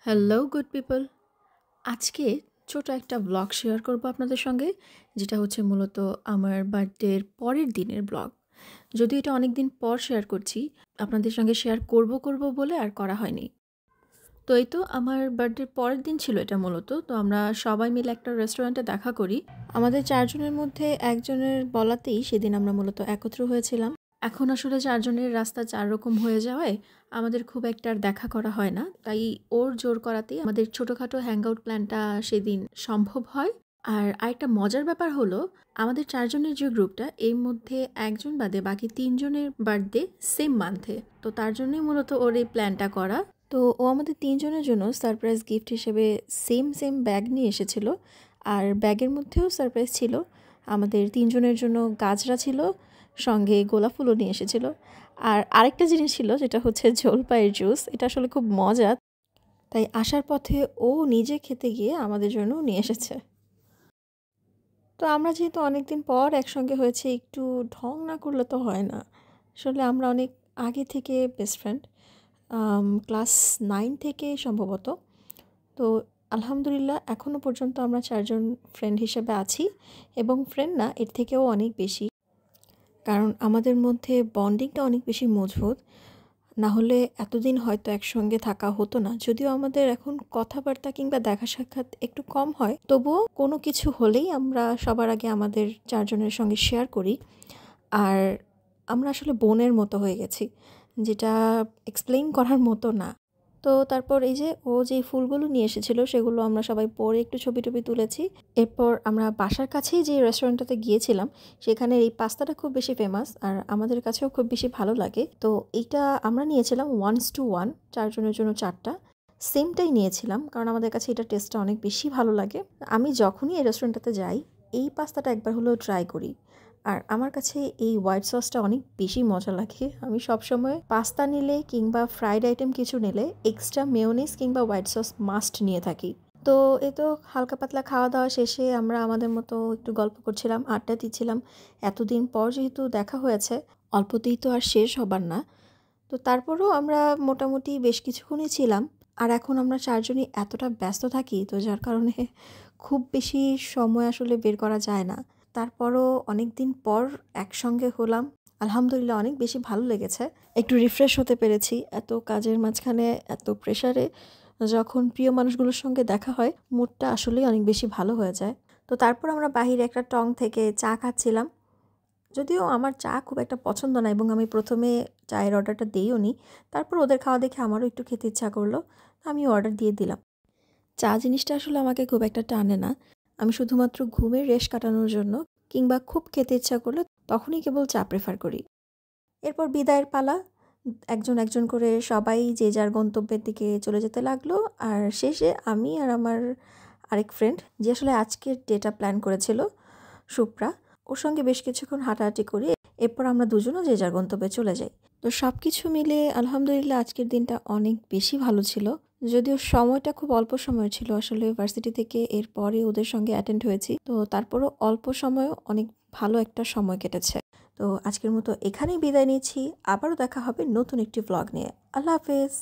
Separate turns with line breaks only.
Hello good people. আজকে ছোট একটা ব্লগ শেয়ার করব আপনাদের সঙ্গে, যেটা হচ্ছে মূলত আমার বার্থডের পরের দিনের ব্লগ। যদিও এটা অনেক দিন পর শেয়ার করছি, আপনাদের সঙ্গে শেয়ার করব বলে আর করা হয়নি। তো এই তো আমার বার্থডের পরের দিন ছিল এটা মূলত। তো আমরা সবাই মিলে একটা রেস্টুরেন্টে দেখা করি। আমাদের চারজনের মধ্যে একজনের বলাতেই সেদিন আমরা মূলত একত্র হয়েছিলাম। এখন আসলে চারজনের রাস্তা চার রকম হয়ে যাওয়ায় আমাদের খুব একটা আর দেখা করা হয় না, তাই ওর জোর করাতেই আমাদের ছোটোখাটো হ্যাংআউট প্ল্যানটা সেদিন সম্ভব হয়। আর আরেকটা মজার ব্যাপার হলো, আমাদের চারজনের যে গ্রুপটা, এর মধ্যে একজন বাদে বাকি তিনজনের বার্থডে সেম মান্থে। তো তার জন্যই মূলত ওর এই প্ল্যানটা করা। তো ও আমাদের তিনজনের জন্য সারপ্রাইজ গিফট হিসেবে সেম ব্যাগ নিয়ে এসেছিল। আর ব্যাগের মধ্যেও সারপ্রাইজ ছিল, আমাদের তিনজনের জন্য গাজরা ছিল, সঙ্গে গোলাপ ফুলও নিয়ে এসেছিল। আর আরেকটা জিনিস ছিল, যেটা হচ্ছে জলপাইয়ের জুস। এটা আসলে খুব মজা, তাই আসার পথে ও নিজে খেতে গিয়ে আমাদের জন্য নিয়ে এসেছে। তো আমরা যেহেতু অনেক দিন পর একসঙ্গে হয়েছে, একটু ঢং না করলে তো হয় না। আসলে আমরা অনেক আগে থেকে বেস্ট ফ্রেন্ড, ক্লাস 9 থেকে সম্ভবত। তো আলহামদুলিল্লাহ এখনও পর্যন্ত আমরা চারজন ফ্রেন্ড হিসেবে আছি, এবং ফ্রেন্ড না, এর থেকেও অনেক বেশি। কারণ আমাদের মধ্যে বন্ডিংটা অনেক বেশি মজবুত। না হলে এতদিন হয়তো একসঙ্গে থাকা হতো না। যদিও আমাদের এখন কথাবার্তা কিংবা দেখা সাক্ষাৎ একটু কম হয়, তবুও কোনো কিছু হলেই আমরা সবার আগে আমাদের চারজনের সঙ্গে শেয়ার করি। আর আমরা আসলে বোনের মতো হয়ে গেছি, যেটা এক্সপ্লেইন করার মতো না। তো তারপর এই যে ও যেই ফুলগুলো নিয়ে এসেছিল, সেগুলো আমরা সবাই পরে একটু ছবি টবি তুলেছি। এরপর আমরা বাসার কাছেই যে রেস্টুরেন্টটাতে গিয়েছিলাম, সেখানে এই পাস্তাটা খুব বেশি ফেমাস, আর আমাদের কাছেও খুব বেশি ভালো লাগে। তো এইটা আমরা নিয়েছিলাম 1:1, চারজনের জন্য চারটা সেমটাই নিয়েছিলাম, কারণ আমাদের কাছে এটা টেস্টটা অনেক বেশি ভালো লাগে। আমি যখনই এই রেস্টুরেন্টটাতে যাই, এই পাস্তাটা একবার হলেও ট্রাই করি। আর আমার কাছে এই হোয়াইট সসটা অনেক বেশি মজা লাগে। আমি সবসময় পাস্তা নিলে কিংবা ফ্রাইড আইটেম কিছু নিলে এক্সট্রা মেয়োনিজ কিংবা হোয়াইট সস মাস্ট নিয়ে থাকি। তো এই তো হালকা পাতলা খাওয়া দাওয়া শেষে আমরা আমাদের মতো একটু গল্প করছিলাম, আড্ডা দিচ্ছিলাম। এতদিন পর যেহেতু দেখা হয়েছে, অল্পতেই তো আর শেষ হবার না। তো তারপরেও আমরা মোটামুটি বেশ কিছুক্ষণই ছিলাম। আর এখন আমরা চারজনই এতটা ব্যস্ত থাকি, তো যার কারণে খুব বেশি সময় আসলে বের করা যায় না। তারপরও অনেক দিন পর একসঙ্গে হলাম, আলহামদুলিল্লাহ অনেক বেশি ভালো লেগেছে। একটু রিফ্রেশ হতে পেরেছি। এত কাজের মাঝখানে, এত প্রেশারে যখন প্রিয় মানুষগুলোর সঙ্গে দেখা হয়, মুডটা আসলেই অনেক বেশি ভালো হয়ে যায়। তো তারপর আমরা বাহিরে একটা টং থেকে চা খাচ্ছিলাম। যদিও আমার চা খুব একটা পছন্দ না, এবং আমি প্রথমে চায়ের অর্ডারটা দিইও নি। তারপর ওদের খাওয়া দেখে আমারও একটু খেতে ইচ্ছা করলো, আমি অর্ডার দিয়ে দিলাম। চা জিনিসটা আসলে আমাকে খুব একটা টানে না। আমি শুধুমাত্র ঘুমের রেশ কাটানোর জন্য কিংবা খুব খেতে ইচ্ছা করলে তখনই কেবল চা প্রেফার করি। এরপর বিদায়ের পালা। একজন একজন করে সবাই যে যার গন্তব্যের দিকে চলে যেতে লাগলো। আর শেষে আমি আর আমার আরেক ফ্রেন্ড, যে আসলে আজকের ডেটা প্ল্যান করেছিল, সুপ্রা, ওর সঙ্গে বেশ কিছুক্ষণ হাঁটাহাঁটি করি। এরপর আমরা দুজনও যে যার গন্তব্যে চলে যাই। তো সব কিছু মিলে আলহামদুলিল্লাহ আজকের দিনটা অনেক বেশি ভালো ছিল। যদিও সময়টা খুব অল্প সময় ছিল, আসলে ভার্সিটি থেকে এরপরে ওদের সঙ্গে অ্যাটেন্ড হয়েছি। তো তারপরও অল্প সময়েও অনেক ভালো একটা সময় কেটেছে। তো আজকের মতো এখানেই বিদায় নিচ্ছি। আবারও দেখা হবে নতুন একটি ব্লগ নিয়ে। আল্লাহ হাফেজ।